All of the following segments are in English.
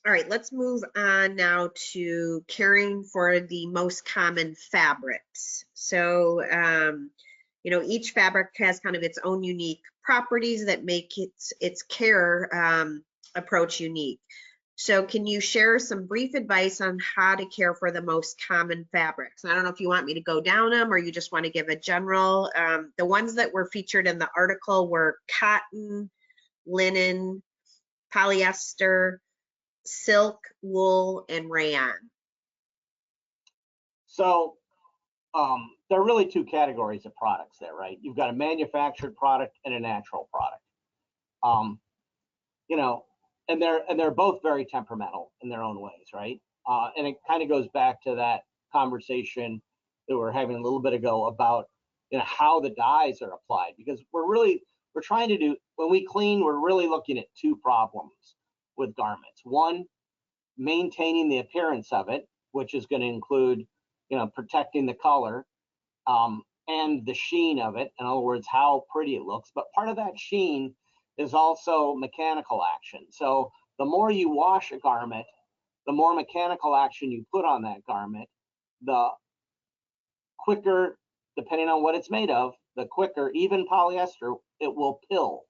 All right, let's move on now to caring for the most common fabrics. So, each fabric has kind of its own unique properties that make its care approach unique. So can you share some brief advice on how to care for the most common fabrics? And I don't know if you want me to go down them or you just want to give a general. The ones that were featured in the article were cotton, linen, polyester, silk, wool, and rayon. So there are really two categories of products there, right? You've got a manufactured product and a natural product. And they're both very temperamental in their own ways, right? And it kind of goes back to that conversation that we were having a little bit ago about how the dyes are applied, because we're trying to do, when we clean, we're really looking at two problems with garments. One, maintaining the appearance of it, which is going to include protecting the color and the sheen of it. In other words, how pretty it looks. But part of that sheen is also mechanical action. So the more you wash a garment, the more mechanical action you put on that garment, the quicker, depending on what it's made of, the quicker, even polyester, it will pill,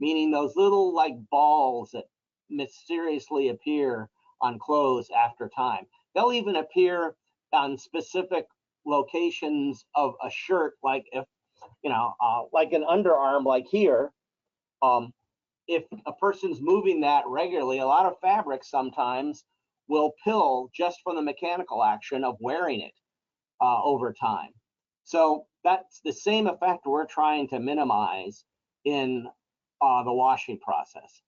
meaning those little like balls that mysteriously appear on clothes after time. They'll even appear on specific locations of a shirt, like if, like an underarm, like here. If a person's moving that regularly, a lot of fabrics sometimes will pill just from the mechanical action of wearing it over time. So that's the same effect we're trying to minimize in the washing process.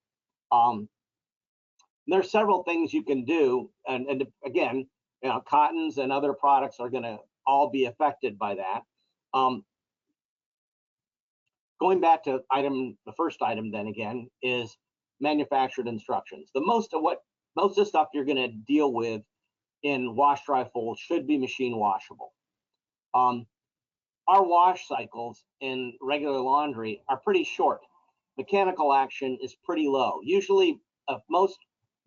There's several things you can do, and again, cottons and other products are going to all be affected by that. Going back to the first item, then again, is manufactured instructions. Most of the stuff you're going to deal with in wash, dry, fold should be machine washable. Our wash cycles in regular laundry are pretty short. Mechanical action is pretty low. Usually, most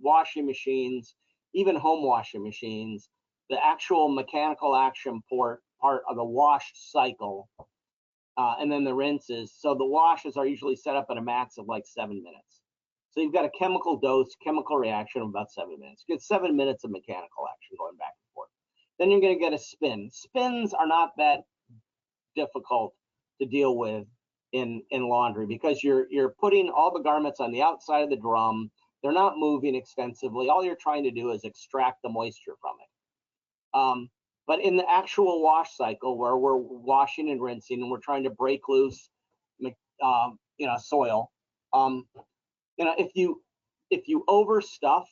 washing machines, even home washing machines, the actual mechanical action part of the wash cycle, and then the rinses. So the washes are usually set up at a max of like 7 minutes. So you've got a chemical reaction of about 7 minutes. You get 7 minutes of mechanical action going back and forth. Then you're going to get a spin. Spins are not that difficult to deal with in laundry, because you're putting all the garments on the outside of the drum. They're not moving extensively. All you're trying to do is extract the moisture from it. But in the actual wash cycle, where we're washing and rinsing and we're trying to break loose, soil, if you overstuff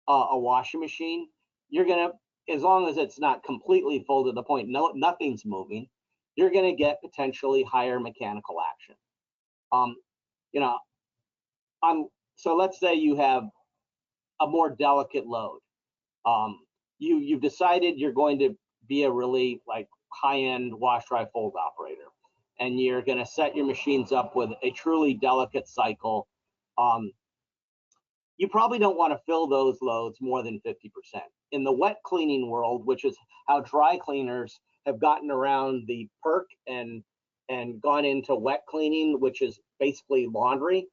a washing machine, you're gonna, as long as it's not completely full to the point nothing's moving, you're gonna get potentially higher mechanical action. So let's say you have a more delicate load. You've decided you're going to be a really like high-end wash, dry, fold operator, and you're going to set your machines up with a truly delicate cycle. You probably don't want to fill those loads more than 50%. In the wet cleaning world, which is how dry cleaners have gotten around the perk and gone into wet cleaning, which is basically laundry,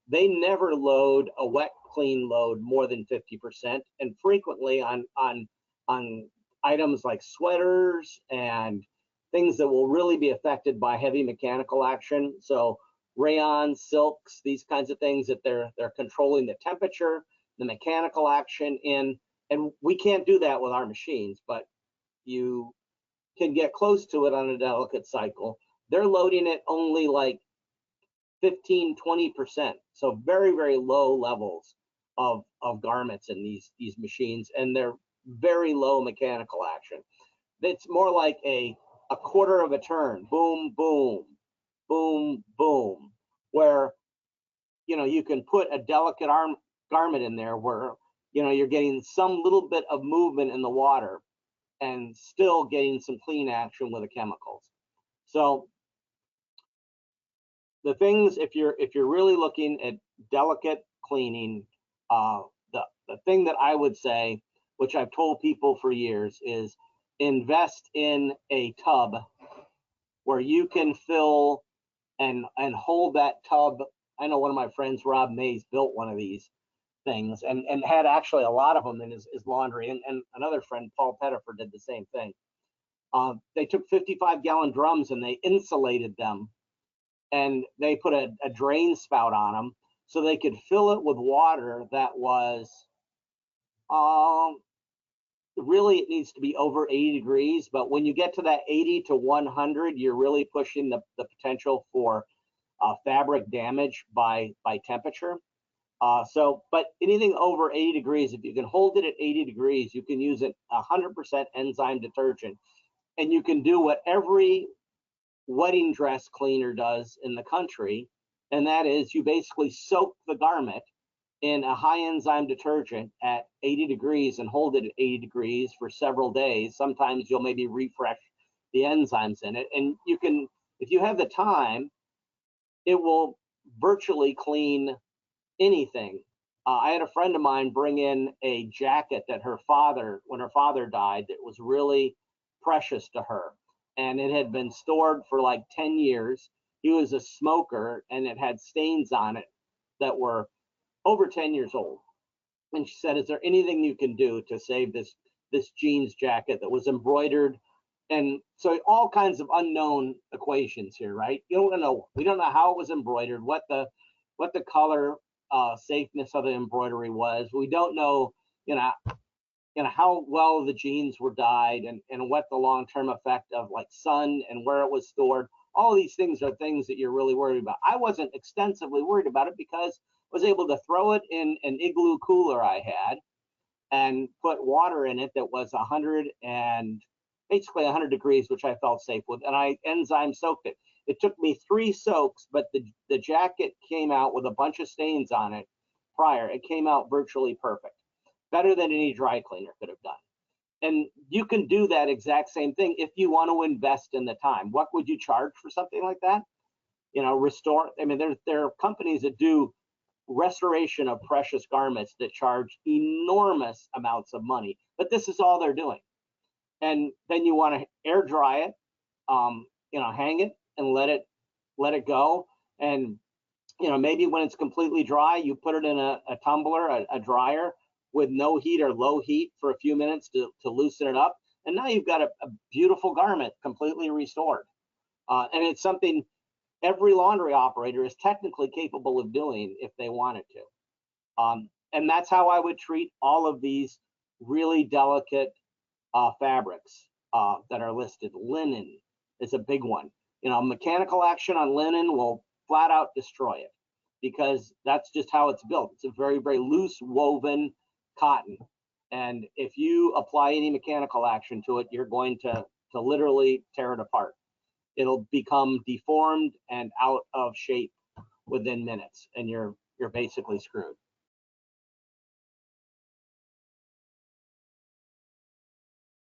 they never load a wet clean load more than 50%, and frequently on items like sweaters and things that will really be affected by heavy mechanical action. So rayon, silks, these kinds of things that they're controlling the temperature, the mechanical action in, and we can't do that with our machines, but you can get close to it on a delicate cycle. They're loading it only like 15–20%, so very, very low levels of garments in these machines, and they're very low mechanical action. It's more like a quarter of a turn, boom, boom, boom, boom, where you can put a delicate garment in there where you're getting some little bit of movement in the water and still getting some clean action with the chemicals. So the things, if you're really looking at delicate cleaning, the thing that I would say, which I've told people for years, is invest in a tub where you can fill and hold that tub. I know one of my friends, Rob Mays, built one of these things and had actually a lot of them in his laundry. And another friend, Paul Pettifer, did the same thing. They took 55-gallon drums and they insulated them, and they put a drain spout on them so they could fill it with water that was, really, it needs to be over 80 degrees. But when you get to that 80 to 100, you're really pushing the potential for fabric damage by temperature. But anything over 80 degrees, if you can hold it at 80 degrees, you can use it 100% enzyme detergent. And you can do what every wedding dress cleaner does in the country. And that is, you basically soak the garment in a high enzyme detergent at 80 degrees and hold it at 80 degrees for several days. Sometimes you'll maybe refresh the enzymes in it. And you can, if you have the time, it will virtually clean anything. I had a friend of mine bring in a jacket that her father, when her father died, that was really precious to her. And it had been stored for like 10 years. He was a smoker, and it had stains on it that were over 10 years old. And she said, is there anything you can do to save this jeans jacket that was embroidered? And so all kinds of unknown equations here, right? You don't know, we don't know how it was embroidered, what the color safeness of the embroidery was. We don't know, how well the jeans were dyed, and what the long-term effect of like sun and where it was stored. All these things are things that you're really worried about. I wasn't extensively worried about it because I was able to throw it in an igloo cooler I had and put water in it that was 100 degrees, which I felt safe with, and I enzyme soaked it. It took me 3 soaks, but the jacket came out with a bunch of stains on it prior. It came out virtually perfect, better than any dry cleaner could have done. And you can do that exact same thing if you want to invest in the time. What would you charge for something like that? Restore. I mean, there are companies that do restoration of precious garments that charge enormous amounts of money, but this is all they're doing. And then you want to air dry it, hang it and let it go. And maybe when it's completely dry, you put it in a tumbler, a dryer with no heat or low heat for a few minutes to loosen it up. And now you've got a beautiful garment completely restored. And it's something every laundry operator is technically capable of doing if they wanted to. And that's how I would treat all of these really delicate fabrics that are listed. Linen is a big one. Mechanical action on linen will flat out destroy it because that's just how it's built. It's a very, very loose woven cotton. And if you apply any mechanical action to it, you're going to literally tear it apart. It'll become deformed and out of shape within minutes, and you're basically screwed.